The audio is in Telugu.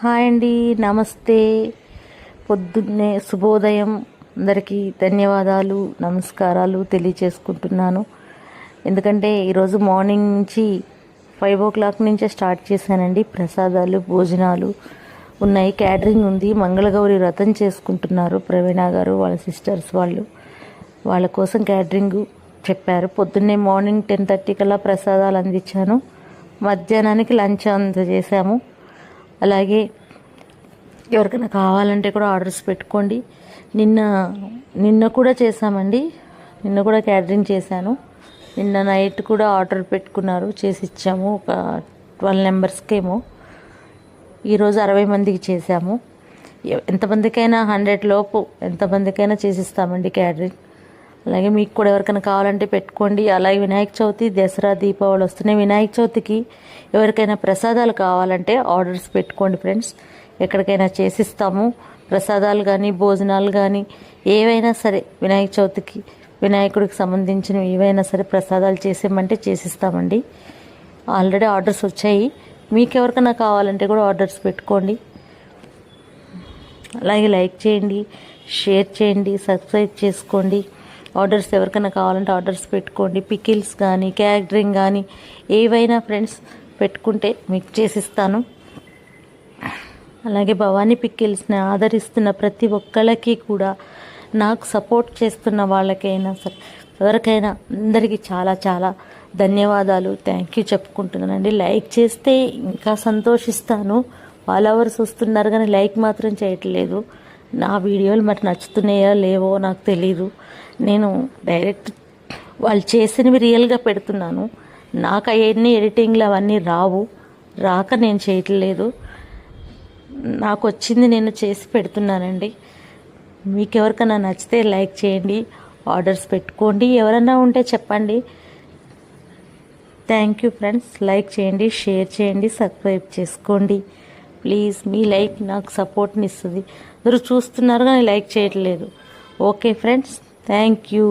హాయ్ అండి, నమస్తే. పొద్దున్నే శుభోదయం. అందరికీ ధన్యవాదాలు, నమస్కారాలు తెలియచేసుకుంటున్నాను. ఎందుకంటే ఈరోజు మార్నింగ్ నుంచి 5 o'clock నుంచే స్టార్ట్ చేశానండి. ప్రసాదాలు, భోజనాలు ఉన్నాయి, క్యాటరింగ్ ఉంది. మంగళగౌరి వ్రతం చేసుకుంటున్నారు ప్రవీణ గారు, వాళ్ళ సిస్టర్స్ వాళ్ళ కోసం క్యాటరింగ్ చెప్పారు. పొద్దున్నే మార్నింగ్ 10:30 కల్లా ప్రసాదాలు అందించాను. మధ్యాహ్నానికి లంచ్ అందజేసాము. అలాగే ఎవరికైనా కావాలంటే కూడా ఆర్డర్స్ పెట్టుకోండి. నిన్న కూడా చేశామండి. నిన్న కూడా క్యాటరింగ్ చేశాను. నిన్న నైట్ కూడా ఆర్డర్ పెట్టుకున్నారు, చేసి ఇచ్చాము. ఒక 12 మెంబర్స్కేమో. ఈరోజు 60 మందికి చేశాము. ఎంతమందికైనా 100 లోపు ఎంతమందికైనా చేసిస్తామండి క్యాటరింగ్. అలాగే మీకు కూడా ఎవరికైనా కావాలంటే పెట్టుకోండి. అలాగే వినాయక చవితి, దసరా, దీపావళి వస్తున్నాయి. వినాయక చవితికి ఎవరికైనా ప్రసాదాలు కావాలంటే ఆర్డర్స్ పెట్టుకోండి ఫ్రెండ్స్. ఎక్కడికైనా చేసిస్తాము. ప్రసాదాలు కానీ, భోజనాలు కానీ, ఏవైనా సరే వినాయక చవితికి వినాయకుడికి సంబంధించినవి ఏవైనా సరే ప్రసాదాలు చేసేమంటే చేసిస్తామండి. ఆల్రెడీ ఆర్డర్స్ వచ్చాయి. మీకు ఎవరికైనా కావాలంటే కూడా ఆర్డర్స్ పెట్టుకోండి. అలాగే లైక్ చేయండి, షేర్ చేయండి, సబ్స్క్రైబ్ చేసుకోండి. ఆర్డర్స్ ఎవరికైనా కావాలంటే ఆర్డర్స్ పెట్టుకోండి. పికిల్స్ కానీ, క్యాటరింగ్ కానీ ఏవైనా ఫ్రెండ్స్ పెట్టుకుంటే మీకు చేసిస్తాను. అలాగే భవానీ పికిల్స్ని ఆదరిస్తున్న ప్రతి ఒక్కళ్ళకి కూడా, నాకు సపోర్ట్ చేస్తున్న వాళ్ళకైనా సరే ఎవరికైనా అందరికీ చాలా చాలా ధన్యవాదాలు, థ్యాంక్ యూ చెప్పుకుంటున్నానండి. లైక్ చేస్తే ఇంకా సంతోషిస్తాను. ఫాలోవర్స్ వస్తున్నారు కానీ లైక్ మాత్రం చేయట్లేదు. నా వీడియోలు మరి నచ్చుతున్నాయో లేవో నాకు తెలీదు. నేను డైరెక్ట్ వాళ్ళు చేసినవి రియల్గా పెడుతున్నాను. నాకు అవన్నీ ఎడిటింగ్లు అవన్నీ రాక నేను చేయట్లేదు. నాకు వచ్చింది నేను చేసి పెడుతున్నానండి. మీకు ఎవరికైనా నచ్చితే లైక్ చేయండి, ఆర్డర్స్ పెట్టుకోండి. ఎవరైనా ఉంటే చెప్పండి. Thank you friends. లైక్ చేయండి, షేర్ చేయండి, సబ్స్క్రైబ్ చేసుకోండి ప్లీజ్. మీ లైక్ నాకు సపోర్ట్ని ఇస్తుంది. అందరూ చూస్తున్నారు కానీ లైక్ చేయట్లేదు. Okay friends, thank you.